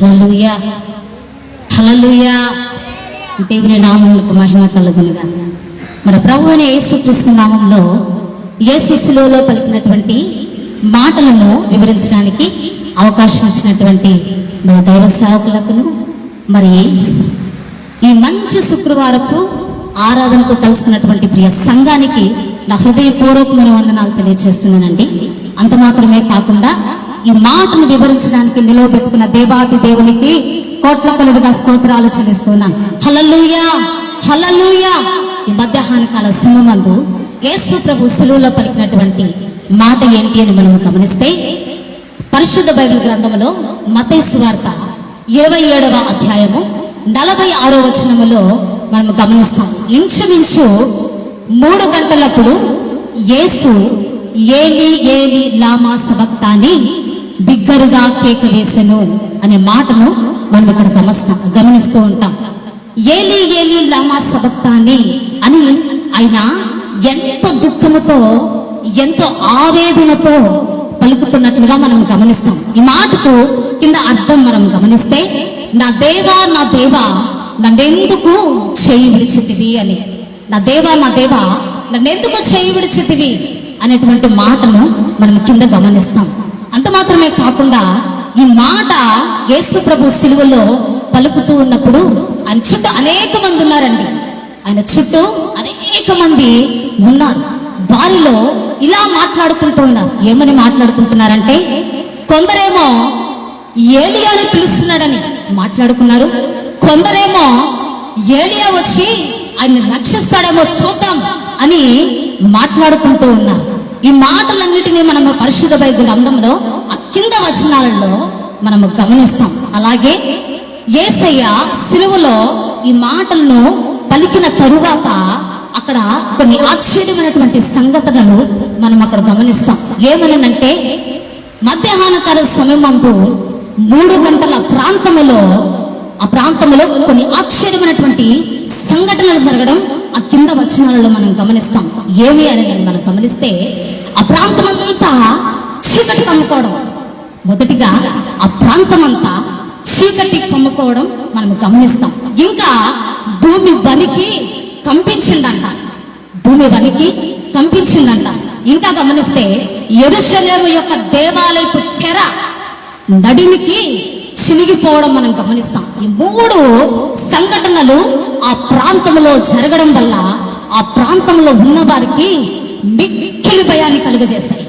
హల్లెలూయా హల్లెలూయా. దేవుని నామమునకు మహిమ కలుగునుగా. మన ప్రభువైన యేసుక్రీస్తు నామంలో యేసు శిలువలో పలికినటువంటి మాటలను వివరించడానికి అవకాశం ఇచ్చినటువంటి మన దైవ సేవకులకు, మరి ఈ మంచి శుక్రవారపు ఆరాధనకు కలుస్తున్నటువంటి ప్రియ సంఘానికి నా హృదయపూర్వకమైన వందనాలు తెలియజేస్తున్నానండి. అంత మాత్రమే కాకుండా ఈ మాటను వివరించడానికి నిలవబెట్టుకున్న దేవాది దేవునికి కోట్ల కొలదిగా స్తోత్రాలు చెల్లిస్తున్నాను. హల్లెలూయా హల్లెలూయా. ఈ మధ్యాహ్న కాల సమయమందు యేసు ప్రభు శిలువలో పలికినటువంటి మాట ఏంటి అని మనం గమనిస్తే, పరిశుద్ధ బైబిల్ గ్రంథములో మత్తయి సువార్త 27వ అధ్యాయము 46వ వచనములో మనం గమనిస్తాం. ఇంచుమించు 3 గంటలప్పుడు యేసు ఏలి ఏలి లామా సబక్తాని బిగ్గరుగా కేక వేసెను అనే మాటను మనం ఇక్కడ గమనిస్తూ ఉంటాం. ఏలి ఏలి లామా సబక్తాని అని ఆయన ఎంతో దుఃఖముతో, ఎంతో ఆవేదనతో పలుకుతున్నట్లుగా మనం గమనిస్తాం. ఈ మాటకు కింద అర్థం మనం గమనిస్తే, నా దేవా నా దేవా నన్నెందుకు చేయి విడిచితివి అని. నా దేవా నా దేవా నన్నెందుకు చేయి విడిచితివి అనేటువంటి మాటను మనం కింద గమనిస్తాం. అంత మాత్రమే కాకుండా ఈ మాట యేసు ప్రభు సిలువలో పలుకుతూ ఉన్నప్పుడు ఆయన చుట్టూ అనేక మంది ఉన్నారండి. ఆయన చుట్టూ అనేక మంది ఉన్నారు. వారిలో ఇలా మాట్లాడుకుంటూ ఉన్నారు. ఏమని మాట్లాడుకుంటున్నారంటే, కొందరేమో ఏలియాని పిలుస్తున్నాడని మాట్లాడుకున్నారు. కొందరేమో ఏలియా వచ్చి ఆయన రక్షిస్తాడేమో చూద్దాం అని మాట్లాడుకుంటూ ఉన్నారు. ఈ మాటలన్నిటినీ మనము పరిశుద్ధ బైబిల్ గ్రంథంలో ఆ కింద వచనాలలో మనము గమనిస్తాం. అలాగే యేసయ్య సిలువలో ఈ మాటలను పలికిన తరువాత అక్కడ కొన్ని ఆశ్చర్యమైనటువంటి సంఘటనలు మనం అక్కడ గమనిస్తాం. ఏమనంటే, మధ్యాహ్న కాల సమయమందు 3 గంటల ఆ ప్రాంతంలో కొన్ని ఆశ్చర్యమైనటువంటి సంఘటనలు జరగడం ఆ కింద వచనాలలో మనం గమనిస్తాం. ఏమి అని మనం గమనిస్తే, ఆ ప్రాంతమంతా చీకటి కమ్ముకోవడం. మొదటిగా ఆ ప్రాంతమంతా చీకటి కమ్ముకోవడం మనం గమనిస్తాం. ఇంకా భూమి వణికి కంపించిందంట. ఇంకా గమనిస్తే, యెరూషలేము యొక్క దేవాలయపు తెర నడిమికి చినిగిపోవడం మనం గమనిస్తాం. ఈ 3 సంఘటనలు ఆ ప్రాంతంలో జరగడం వల్ల ఆ ప్రాంతంలో ఉన్న వారికి మిక్కిలి భయాన్ని కలుగజేశాయి.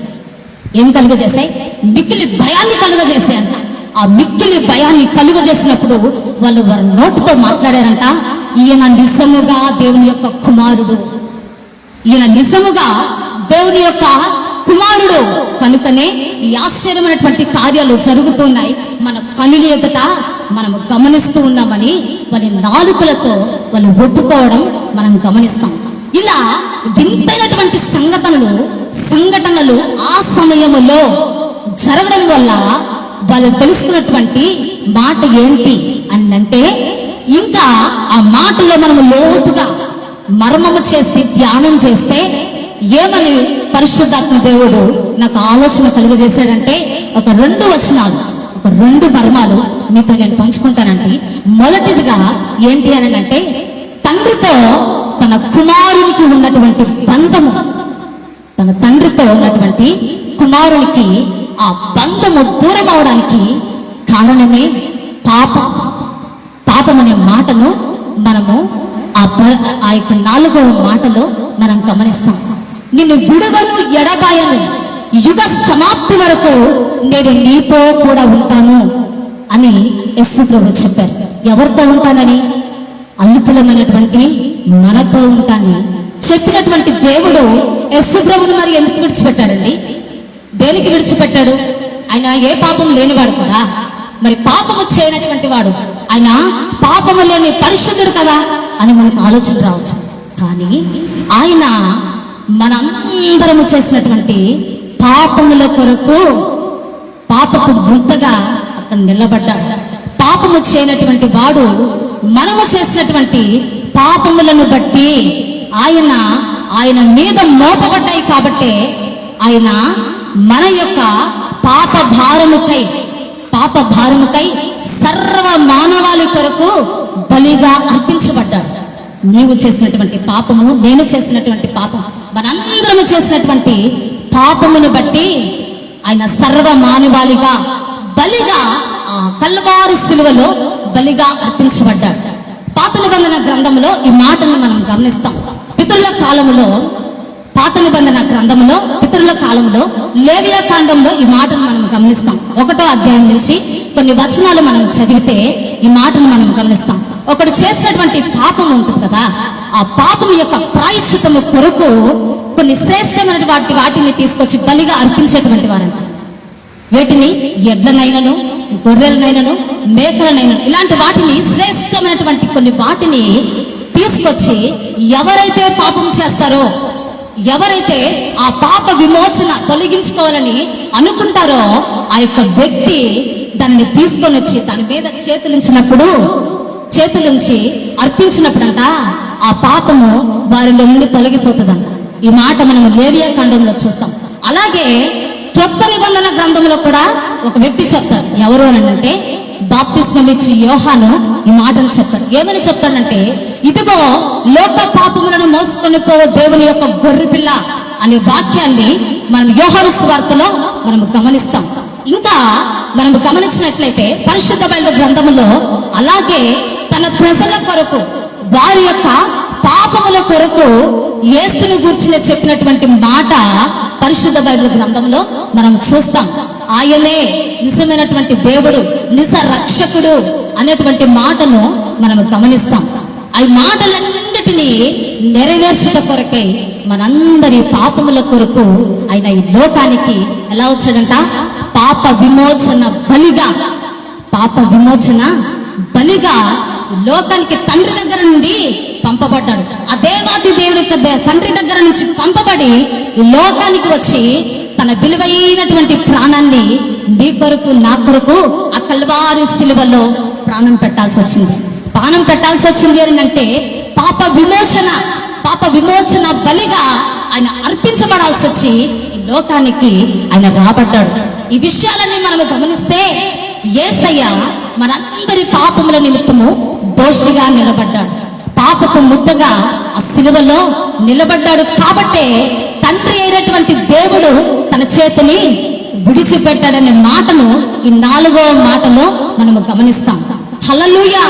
ఏం కలుగజేశాయి? మిక్కిలి భయాన్ని కలుగజేశాయంట. ఆ మిక్కిలి భయాన్ని కలుగజేసినప్పుడు వారి నోటితో మాట్లాడారంట, ఈయన నిజముగా దేవుని యొక్క కుమారుడు, ఈయన నిజముగా దేవుని యొక్క కుమారుడు కనుకనే ఈ ఆశ్చర్యమైనటువంటి కార్యాలు జరుగుతున్నాయి, మన కనుల ఎదుట మనము గమనిస్తూ ఉన్నామని వారి నాలుకలతో వాళ్ళు ఒప్పుకోవడం మనం గమనిస్తాం. ఇలా వింతైనటువంటి సంఘటనలు ఆ సమయంలో జరగడం వల్ల వాళ్ళు తెలుసుకున్నటువంటి మాట ఏంటి అని అంటే, ఇంకా ఆ మాటలో మనము లోతుగా మర్మము చేసి ధ్యానం చేస్తే ఏమని పరిశుద్ధాత్మ దేవుడు నాకు ఆలోచన కలుగజేశాడంటే, ఒక 2 వచనాలు, ఒక 2 మర్మాలు మీతో నేను పంచుకుంటానండి. మొదటిదిగా ఏంటి అని అంటే, తండ్రితో తన కుమారునికి ఉన్నటువంటి బంధము, తన తండ్రితో ఉన్నటువంటి కుమారునికి ఆ బంధము దూరం అవడానికి కారణమే పాపం అనే మాటను మనము ఆ యొక్క 4వ మాటలో మనం గమనిస్తాం. నిన్ను విడువను ఎడబాయను, యుగ సమాప్తి వరకు నేను నీతో కూడా ఉంటాను అని యేసు ప్రభు చెప్పారు. ఎవరితో ఉంటానని? అల్పులమైనటువంటి మనతో ఉంటానని చెప్పినటువంటి దేవుడు యేసు ప్రభుని మరి ఎందుకు విడిచిపెట్టాడండి? దేనికి విడిచిపెట్టాడు? ఆయన ఏ పాపం లేనివాడు కదా, మరి పాపము చేయనటువంటి వాడు, ఆయన పాపము లేని పరిశుద్ధుడు కదా అని మనకు ఆలోచన రావచ్చు. కానీ ఆయన మనందరము చేసినటువంటి పాపముల కొరకు పాపపు గుర్తగా అక్కడ నిలబడ్డాడు. పాపము చేయనటువంటి వాడు మనము చేసినటువంటి పాపములను బట్టి ఆయన మీద మోపబడ్డాయి కాబట్టి ఆయన మన యొక్క పాప భారముకై సర్వ మానవాళి కొరకు బలిగా అర్పించబడ్డాడు. నీవు చేసినటువంటి పాపము, నేను చేసినటువంటి పాపం, మనందరము చేసినటువంటి పాపమును బట్టి ఆయన సర్వ మానవాళిగా బలిగా ఆ కల్వారి సిలువలో బలిగా అర్పించబడ్డాడు. పాత నిబంధన గ్రంథంలో ఈ మాటను మనం గమనిస్తాం. పితరుల కాలంలో, పాత నిబంధన గ్రంథంలో పితరుల కాలంలో లేవియా కాండంలో ఈ మాటను మనం గమనిస్తాం. 1వ అధ్యాయం నుంచి కొన్ని వచనాలు మనం చదివితే ఈ మాటను మనం గమనిస్తాం. ఒకడు చేసినటువంటి పాపం ఉంటుంది కదా, ఆ పాపం యొక్క ప్రాయశ్చిత్తము కొరకు కొన్ని శ్రేష్టమైన వాటిని తీసుకొచ్చి బలిగా అర్పించేటువంటి వారంట. వీటిని ఎడ్లనైనను, గొర్రెలనైనను, మేకలనైనను, ఇలాంటి వాటిని శ్రేష్టమైనటువంటి కొన్ని వాటిని తీసుకొచ్చి ఎవరైతే పాపం చేస్తారో, ఎవరైతే ఆ పాప విమోచన తొలగించుకోవాలని అనుకుంటారో ఆ యొక్క వ్యక్తి దాన్ని తీసుకొని వచ్చి దాని మీద చేతులుంచి అర్పించినప్పుడంట ఆ పాపము వారిలో నుండి తొలగిపోతుందంట. ఈ మాట మనం లేవియా ఖండంలో చూస్తాం. అలాగే క్రొత్త నిబంధన గ్రంథంలో కూడా ఒక వ్యక్తి చెప్తారు. ఎవరు అని అంటే బాప్తిస్మం ఇచ్చి యోహాను ఈ మాటను చెప్తాడు. ఏమని చెప్తాడంటే, ఇదిగో లోక పాపములను మోసుకొని పోవు దేవుని యొక్క గొర్రె పిల్ల అనే వాక్యాన్ని మనం యోహాను సువార్తలో మనం గమనిస్తాం. ఇంకా మనం గమనించినట్లయితే పరిశుద్ధ బైబిల్ గ్రంథములో అలాగే తన ప్రజల కొరకు, వారి యొక్క పాపముల కొరకు యేసును గురించి చెప్పినటువంటి మాట పరిశుద్ధ బైబిల్ గ్రంథంలో మనం చూస్తాం. ఆయనే నిజమైనటువంటి దేవుడు, నిజ రక్షకుడు అనేటువంటి మాటను మనం గమనిస్తాం. ఆ మాటలన్నిటినీ నెరవేర్చుట కొరకై మనందరి పాపముల కొరకు ఆయన ఈ లోకానికి ఎలా వచ్చాడంట? పాప విమోచన బలిగా లోకానికి తండ్రి దగ్గర నుండి పంపబడ్డాడు. ఆ దేవాది దేవుడి యొక్క తండ్రి దగ్గర నుంచి పంపబడి ఈ లోకానికి వచ్చి తన విలువైనటువంటి ప్రాణాన్ని నీ కొరకు, నా కొరకు ఆ కల్వారి సిలువలో ప్రాణం పెట్టాల్సి వచ్చింది అని అంటే పాప విమోచన బలిగా ఆయన అర్పించబడాల్సి వచ్చి ఈ లోకానికి ఆయన రాబడ్డాడు. ఈ విషయాలన్నీ మనము గమనిస్తే యేసయ్య మనందరి పాపముల నిమిత్తము దోషిగా నిలబడ్డాడు. పాపపు ముద్దగా ఆ సిలువలో నిలబడ్డాడు. కాబట్టే తండ్రి అయినటువంటి దేవుడు తన చేతిని విడిచిపెట్టాడనే మాటను ఈ 4వ మాటలో మనము గమనిస్తాం. హల్లెలూయా,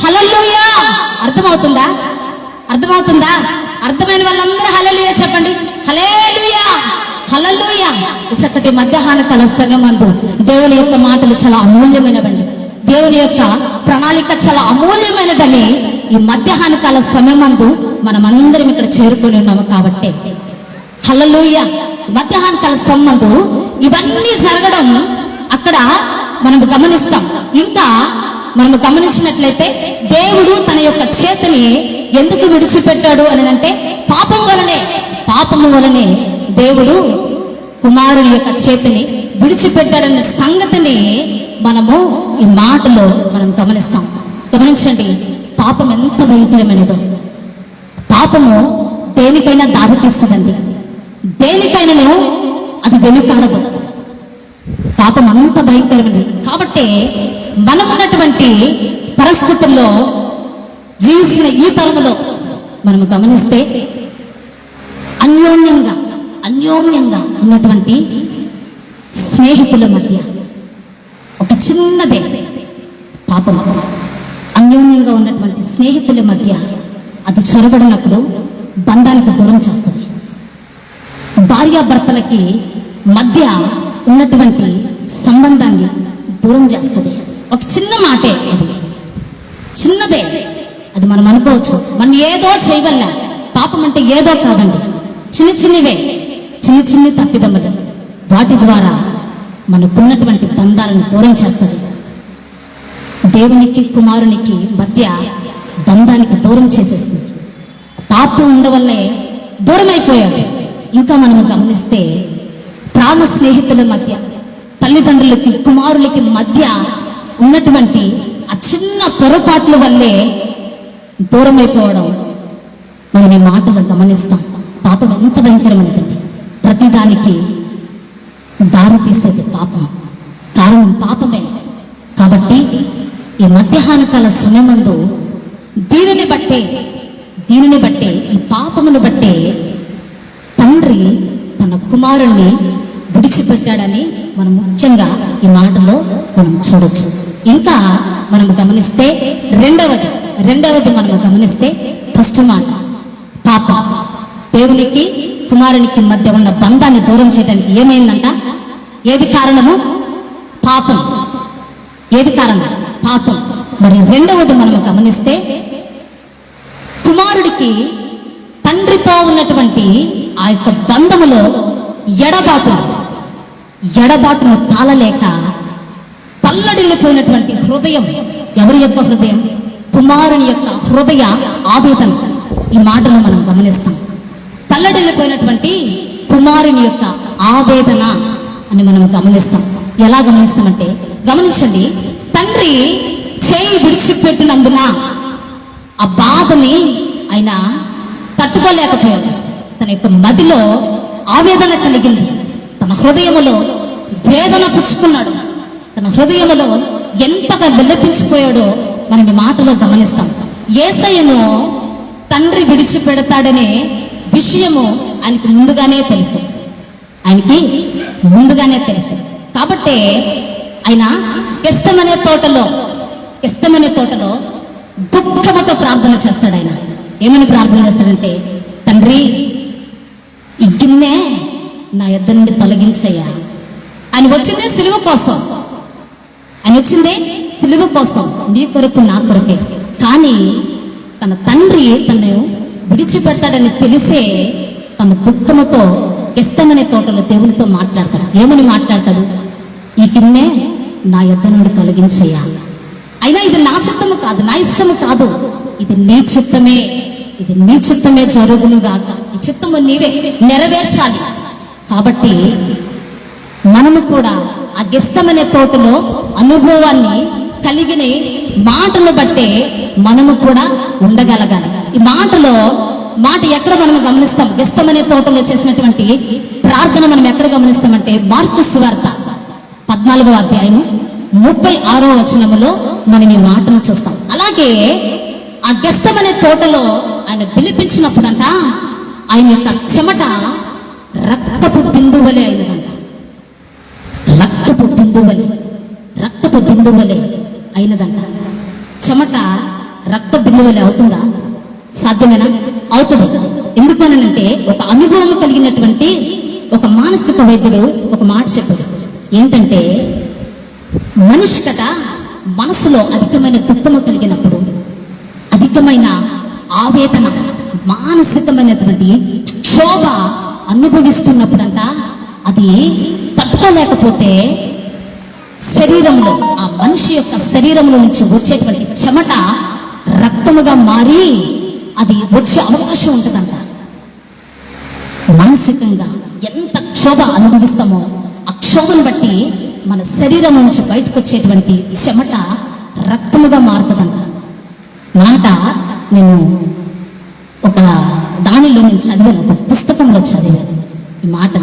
హల్లెలూయా. అర్థమవుతుందా? అర్థమైన వాళ్ళందరూ హల్లెలూయా చెప్పండి. హల్లెలూయా, హల్లెలూయా. చక్కటి మధ్యాహ్న కాల సమయమందు దేవుని యొక్క మాటలు చాలా అమూల్యమైనవండి. దేవుని యొక్క ప్రణాళిక చాలా అమూల్యమైనదని ఈ మధ్యాహ్న కాల సమయమందు మనమందరం ఇక్కడ చేరుకొని ఉన్నాము. కాబట్టి హల్లెలూయా. మధ్యాహ్న కాల సమయమందు ఇవన్నీ జరగడం అక్కడ మనం గమనిస్తాం. ఇంకా మనము గమనించినట్లయితే దేవుడు తన యొక్క చేతిని ఎందుకు విడిచిపెట్టాడు అని అంటే పాపము వలనే దేవుడు కుమారుని యొక్క చేతిని విడిచిపెట్టాడన్న సంగతిని మనము ఈ మాటలో మనం గమనించండి. పాపం ఎంత భయంకరమైనదో. పాపము దేనికైనా దారి తీస్తుందండి, దేనికైనాను అది వెనుకాడదు. పాపం అంత భయంకరమైనది. కాబట్టి మనమున్నటువంటి పరిస్థితుల్లో జీవిస్తున్న ఈ తరంలో మనము గమనిస్తే అన్యోన్యంగా ఉన్నటువంటి స్నేహితుల మధ్య ఒక చిన్నదే పాపం. అన్యోన్యంగా ఉన్నటువంటి స్నేహితుల మధ్య అది చొరబడినప్పుడు బంధానికి దూరం చేస్తుంది. భార్యాభర్తలకి మధ్య ఉన్నటువంటి సంబంధాన్ని దూరం చేస్తుంది. ఒక చిన్న మాటే, అది చిన్నదే. అది మనం అనుకోవచ్చు మనం ఏదో చేయవల్ల. పాపం అంటే ఏదో కాదండి, చిన్న తప్పిదమ్మలు. వాటి ద్వారా మనకున్నటువంటి బంధాలను దూరం చేస్తుంది. దేవునికి కుమారునికి మధ్య బంధానికి దూరం చేసేస్తుంది. పాపం ఉండవల్లే దూరం అయిపోయాడు. ఇంకా మనము గమనిస్తే ప్రాణ స్నేహితుల మధ్య, తల్లిదండ్రులకి కుమారులకి మధ్య ఉన్నటువంటి ఆ చిన్న పొరపాట్ల వల్లే దూరం అయిపోవడం మనం ఈ మాటలు గమనిస్తాం. పాపం ఎంత భయంకరమైనదండి. ప్రతిదానికి దారి తీసేది పాపం. కారణం పాపమే. కాబట్టి ఈ మధ్యాహ్న కాల సమయమందు దీనిని బట్టే ఈ పాపమును బట్టే తండ్రి తన కుమారుణ్ణి విడిచిపెట్టాడని మనం ముఖ్యంగా ఈ మాటలో మనం చూడొచ్చు. ఇంకా మనం గమనిస్తే రెండవది మనం గమనిస్తే ఫస్ట్ మాట పాప. దేవునికి కుమారునికి మధ్య ఉన్న బంధాన్ని దూరం చేయడానికి ఏమైందంట? ఏది కారణము? పాపం. ఏది కారణం? పాపం. మరి రెండవది మనం గమనిస్తే కుమారుడికి తండ్రితో ఉన్నటువంటి ఆ యొక్క బంధములో ఎడబాటును తాళలేక తల్లడిల్లిపోయినటువంటి హృదయం. ఎవరి యొక్క హృదయం? కుమారుని యొక్క హృదయ ఆవేదన. ఈ మాటను మనం గమనిస్తాం. తల్లడిల్లిపోయినటువంటి కుమారుని యొక్క ఆవేదన అని మనం గమనిస్తాం. ఎలా గమనిస్తామంటే, గమనించండి, తండ్రి చేయి విడిచిపెట్టినందున ఆ బాధని ఆయన తట్టుకోలేకపోయాడు. తన యొక్క మదిలో ఆవేదన కలిగింది. తన హృదయములో వేదన పుచ్చుకున్నాడు. తన హృదయములో ఎంతగా విలపించిపోయాడో మనం ఈ మాటలో గమనిస్తాం. యేసయ్యను తండ్రి విడిచిపెడతాడనే విషయము ఆయనకి ముందుగానే తెలుసు. కాబట్టి ఆయన గెస్తమనే తోటలో దుఃఖముతో ప్రార్థన చేస్తాడు. ఆయన ఏమని ప్రార్థన చేస్తాడంటే, తండ్రి ఈ గిన్నె నా యొద్ద నుండి తొలగించయ్యా. ఆయన వచ్చిందే సిలువ కోసం, నీ కొరకు నా కొరకే. కానీ తన తండ్రి తను విడిచిపెడతాడని తెలిసే తన దుఃఖముతో గెస్తమనే తోటలో దేవునితో మాట్లాడతాడు. ఏమని మాట్లాడతాడు? ఈ గిన్నె నా యొద్ద నుండి తొలగించయ్యా. అయినా ఇది నా చిత్తము కాదు, నా ఇష్టము కాదు, ఇది నీ చిత్తమే జరుగునుగాక. ఈ చిత్తము నీవే నెరవేర్చాలి. కాబట్టి మనము కూడా ఆ గెస్తమనే తోటలో అనుభవాన్ని కలిగిన మాటను బట్టే మనము కూడా ఉండగలగాలి. ఈ మాట ఎక్కడ మనం గమనిస్తాం? గెస్తమనే తోటలో చేసినటువంటి ప్రార్థన మనం ఎక్కడ గమనిస్తామంటే, మార్కు సువార్త 14వ అధ్యాయము 36వ వచనములో మనం ఈ మాటను చూస్తాం. అలాగే ఆ గెస్తమనే తోటలో ఆయన పిలిపించినప్పుడంట ఆయన యొక్క చెమట రక్తపు బిందువలే అయినదంట. రక్తపు బిందువలే అయినదంట. చెమట రక్త బిందువలే అవుతుందా? సాధ్యమేనా? అవుతుంది. ఎందుకనంటే ఒక అనుభవం కలిగినటువంటి ఒక మానసిక వైద్యుడు ఒక మాట చెప్పాడు. ఏంటంటే, మనిషి కదా మనసులో అధికమైన దుఃఖము కలిగినప్పుడు, అధికమైన ఆవేదన, మానసికమైనటువంటి క్షోభ అనుభవిస్తున్నప్పుడంట అది తట్టుకోలేకపోతే శరీరంలో, ఆ మనిషి యొక్క శరీరంలో నుంచి వచ్చేటువంటి చెమట రక్తముగా మారి అది వచ్చే అవకాశం ఉంటుందంట. మానసికంగా ఎంత క్షోభ అనుభవిస్తామో ఆ క్షోభను బట్టి మన శరీరం నుంచి బయటకు వచ్చేటువంటి చెమట రక్తముగా మారుతుందంట. మాట నేను ఒక దానిలో నేను చదివాను, ఒక పుస్తకంలో చదివాను ఈ మాట.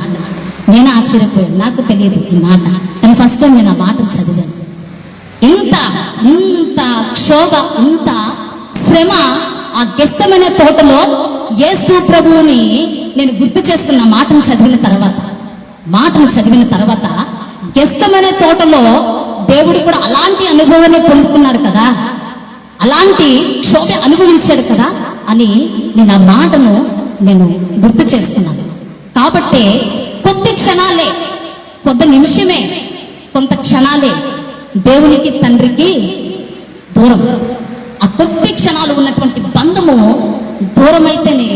నేను ఆశ్చర్యపోయాను, నాకు తెలియదు ఈ మాట, కానీ ఫస్ట్ టైం నేను ఆ మాటను చదివాను. ఇంత క్షోభ, ఇంత శ్రమ ఆ గెస్తమనే తోటలో యేసు ప్రభువుని నేను గుర్తు చేసుకున్న మాటను చదివిన తర్వాత గెస్తమనే తోటలో దేవుడు కూడా అలాంటి అనుభవాన్ని పొందుకున్నాడు కదా, అలాంటి క్షోభ అనుభవించాడు కదా అని నేను ఆ మాటను నేను గుర్తు చేసుకున్నాను. కాబట్టి కొద్ది క్షణాలే, కొద్ది నిమిషమే, కొంత క్షణాలే దేవునికి తండ్రికి దూరం. ఆ కొద్ది క్షణాలు ఉన్నటువంటి బంధము దూరమైతేనే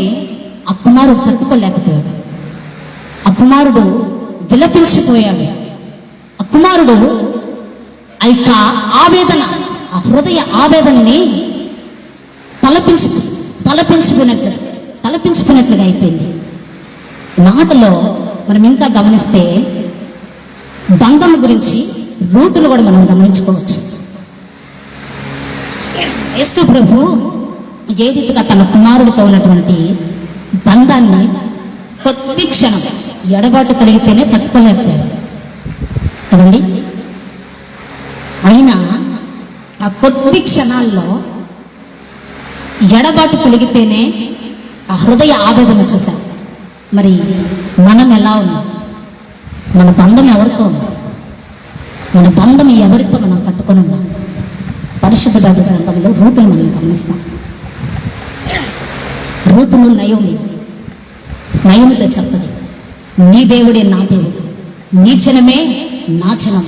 ఆ కుమారుడు తట్టుకోలేకపోయాడు. ఆ కుమారుడు విలపించిపోయాడు. ఆ కుమారుడు ఆ యొక్క ఆవేదన, ఆ హృదయ ఆవేదనని తలపించుకున్నట్లుగా అయిపోయింది. మాటలో మనం ఇంకా గమనిస్తే బంధం గురించి రూతులు కూడా మనం గమనించుకోవచ్చు. యేసు ప్రభు ఏ రీతిగా తన కుమారుడితో ఉన్నటువంటి బంధాన్ని కొద్ది క్షణం ఎడబాటు కలిగితేనే తట్టుకోలేకపోయాడు కదండి. అయినా ఆ కొద్ది క్షణాల్లో ఎడబాటు కలిగితేనే ఆ హృదయ ఆవేదన చూశారు. మరి మనం ఎలా ఉన్నాం? మన బంధం ఎవరితో ఉంది? మన బంధం ఎవరితో మనం కట్టుకొని ఉన్నాం? పరిశుద్ధ బైబిల్ గ్రంథంలో రూతును మనం గమనిస్తాం. రూతును నయోమితో చెప్తుంది, నీ దేవుడే నా దేవుడు, నీ జనమే నా జనం,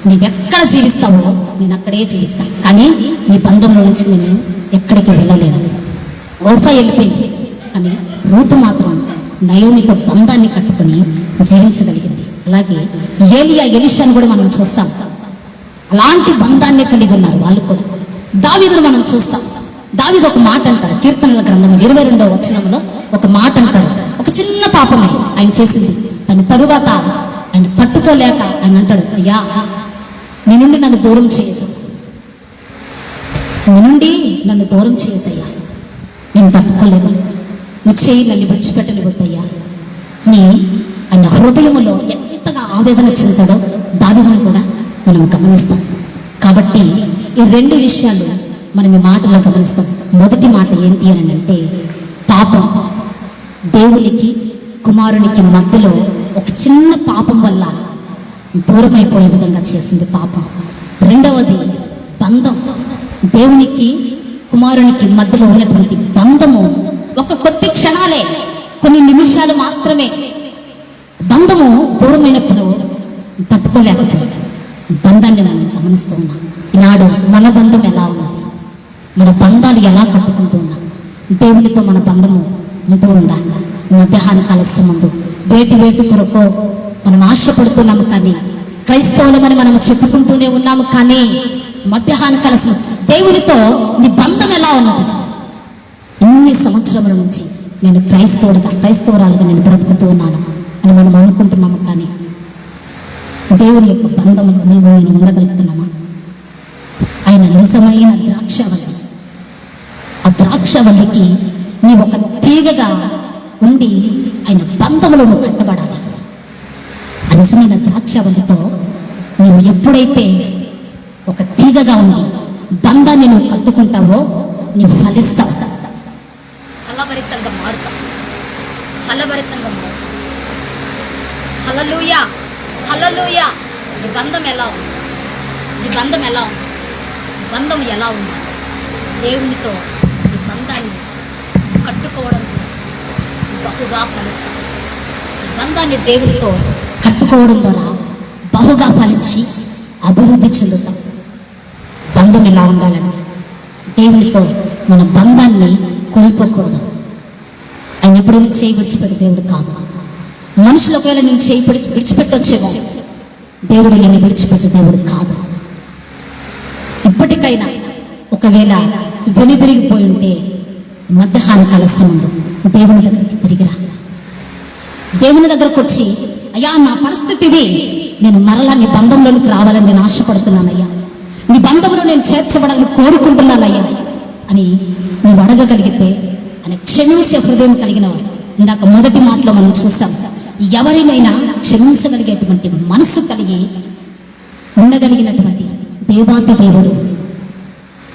నీవెక్కడ జీవిస్తావో నేను అక్కడే జీవిస్తాను, కానీ నీ బంధంలో నుంచి నేను ఎక్కడికి వెళ్ళలేను. ఓర్ఫా వెళ్ళిపోయింది, కానీ రూతు మాత్రం నయోమితో బంధాన్ని కట్టుకుని జీవించగలిగింది. అలాగే ఏలియా ఎలీషాను కూడా మనం చూస్తాం, అలాంటి బంధాన్ని కలిగి ఉన్నారు వాళ్ళు కూడా. దావీదును మనం చూస్తాం. దావీదు ఒక మాట అంటాడు, కీర్తనల గ్రంథం 22వ వచనంలో ఒక మాట అంటాడు, ఒక చిన్న పాపమే ఆయన చేసింది, దాని తరువాత ఆయన తట్టుకోలేక ఆయన అంటాడు, అయ్యా నీ నుండి నన్ను దూరం చేయదు, నీ నుండి నన్ను దూరం చేయొద్దయ్యా, నేను తట్టుకోలేను, నీ చేయి నన్ను విడిచిపెట్టనివద్దయ్యా. నీ ఆయన హృదయములో ఎంతగా ఆవేదన చెందుతాడో దావీదును కూడా మనం గమనిస్తాం. కాబట్టి ఈ రెండు విషయాలు మనం ఈ మాటలో గమనిస్తాం. మొదటి మాట ఏంటి అని అంటే, పాపం దేవునికి కుమారునికి మధ్యలో ఒక చిన్న పాపం వల్ల దూరమైపోయే విధంగా చేసింది పాపం. రెండవది బంధం, దేవునికి కుమారునికి మధ్యలో ఉన్నటువంటి బంధము ఒక కొద్ది క్షణాలే, కొన్ని నిమిషాలు మాత్రమే. బంధము దూరమైనప్పుడు తట్టుకోలేకపోయాడు. బంధాన్ని మనం గమనిస్తూ ఉన్నాం. ఈనాడు మన బంధం ఎలా ఉన్నది? మన బంధాలు ఎలా కట్టుకుంటూ ఉన్నాం? దేవునితో మన బంధము ఉంటూ ఉందా? మధ్యాహ్న కాల సంబంధం వేటి కొరకు మనం ఆశపడుతున్నాము, కానీ క్రైస్తవులమని మనము చెప్పుకుంటూనే ఉన్నాము, కానీ మధ్యాహ్న కాల దేవునితో నీ బంధం ఎలా ఉన్నది? ఇన్ని సంవత్సరముల నుంచి నేను క్రైస్తవురాలుగా నేను బ్రతుకుతూ ఉన్నాను అని మనం అనుకుంటున్నాము, కానీ దేవుని యొక్క బంధంలో నేను ఉండగలుగుతున్నామా? ఆయన నిజమైన ద్రాక్షవల్లి. ఆ ద్రాక్షవల్లికి నీ ఒక తీగగా ఉండి ఆయన బంధములో నువ్వు కట్టబడాలి. ఆ నిజమైన ద్రాక్షవల్లితో నువ్వు ఎప్పుడైతే ఒక తీగగా ఉండి బంధాన్ని నువ్వు కట్టుకుంటావో నువ్వు ఫలిస్తావు, ఫలభరితంగా మారుతావు. హల్లెలూయా, హల్లెలూయా. నీ బంధం ఎలా ఉంది? నీ బంధం ఎలా ఉంది? బంధం ఎలా ఉంది? దేవునితో ఈ బంధాన్ని కట్టుకోవడం బహుగా ఫలిస్తాం. ఈ బంధాన్ని దేవునితో కట్టుకోవడం ద్వారా బహుగా ఫలించి అభివృద్ధి చెందుతాం. బంధం ఎలా ఉండాలండి? దేవునితో మన బంధాన్ని కోల్పోకూడదు. ఆయన ఎప్పుడైనా చేయి విడిచిపెట్టే దేవుడు కాదు. మనుషులు ఒకవేళ నేను చేయి విడిచిపెట్టొచ్చేమో, దేవుడు నిన్ను విడిచిపెట్టే దేవుడు కాదు. ఇప్పటికైనా ఒకవేళ వెనుదిరిగిపోయి ఉంటే మధ్యాహ్న కాల సంబంధం దేవుని దగ్గరికి తిరిగిరా. దేవుని దగ్గరకు వచ్చి, అయ్యా నా పరిస్థితి ఇది, నేను మరలా నీ బంధంలోనికి రావాలని నేను ఆశపడుతున్నానయ్యా, నీ బంధంలో నేను చేర్చబడాలని కోరుకుంటున్నానయ్యా అని నువ్వు అడగగలిగితే ఆయన క్షమించే హృదయం కలిగిన వారు. ఇందాక మొదటి మాటలో మనం చూసాం, ఎవరినైనా క్షమించగలిగేటువంటి మనసు కలిగి ఉండగలిగినటువంటి దేవాతి దేవుడు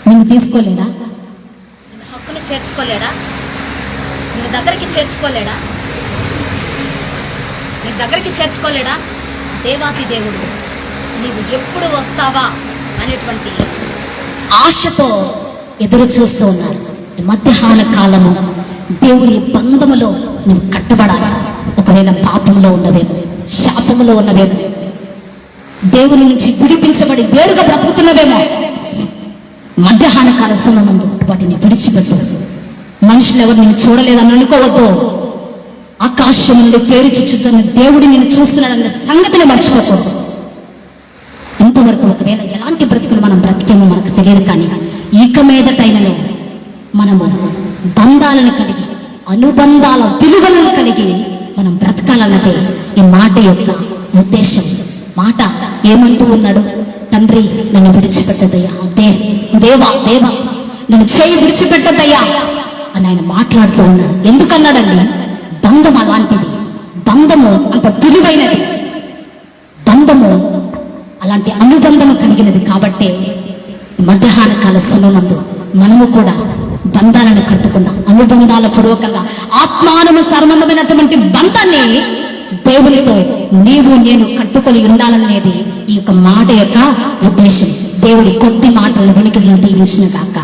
నిన్ను తీసుకోలేడా? నిన్ను హక్కును చేర్చుకోలేడా? నిన్ను దగ్గరికి చేర్చుకోలేడా? నీ దగ్గరికి చేర్చుకోలేడా? దేవాతి దేవుడు నీవు ఎప్పుడు వస్తావా అనేటువంటి ఆశతో ఎదురు చూస్తూ ఉన్నాడు. మధ్యాహ్న కాలము దేవుని బంధములో నువ్వు కట్టబడాలి. ఒకవేళ పాపంలో ఉన్నవేమో, శాపములో ఉన్నవేమో, దేవుని నుంచి విడిపించబడి వేరుగా బ్రతుకుతున్నవేమో, మధ్యాహ్న కాల సమయంలో వాటిని విడిచిపెట్టు. మనుషులు ఎవరు నిన్ను చూడలేదని అనుకోవద్దు. ఆకాశం నుండి పేరు చుచ్చుతున్న దేవుడు నిన్ను చూస్తున్నాడన్న సంగతిని మర్చిపోకూడదు. ఇంతవరకు ఒకవేళ ఎలాంటి బ్రతుకులు మనం బ్రతికేమో మనకు తెలియదు, కానీ ఇక మీదటైనను మనము బంధాలను కలిగి, అనుబంధాల విలువలను కలిగి మనం బ్రతకాలన్నదే ఈ మాట యొక్క ఉద్దేశం. మాట ఏమంటూ ఉన్నాడు? తండ్రి నన్ను విడిచిపెట్టదయ్యా, దేవా నన్ను చేయి విడిచిపెట్టదయ్యా అని ఆయన మాట్లాడుతూ ఉన్నాడు. ఎందుకన్నాడండి? బంధం అలాంటిది, బంధము అంత విలువైనది, బంధము అలాంటి అనుబంధము కలిగినది. కాబట్టి మధ్యాహ్న కాల సమయమందు మనము కూడా బంధాలను కట్టుకుందాం. అనుబంధాల పూర్వకంగా ఆత్మానుసంబంధమైనటువంటి బంధాన్ని దేవునితో నీవు నేను కట్టుకొని ఉండాలనేది ఈ యొక్క మాట యొక్క ఉద్దేశం. దేవుడి కొద్ది మాటలను వెనుకలను దీవించిన గాక.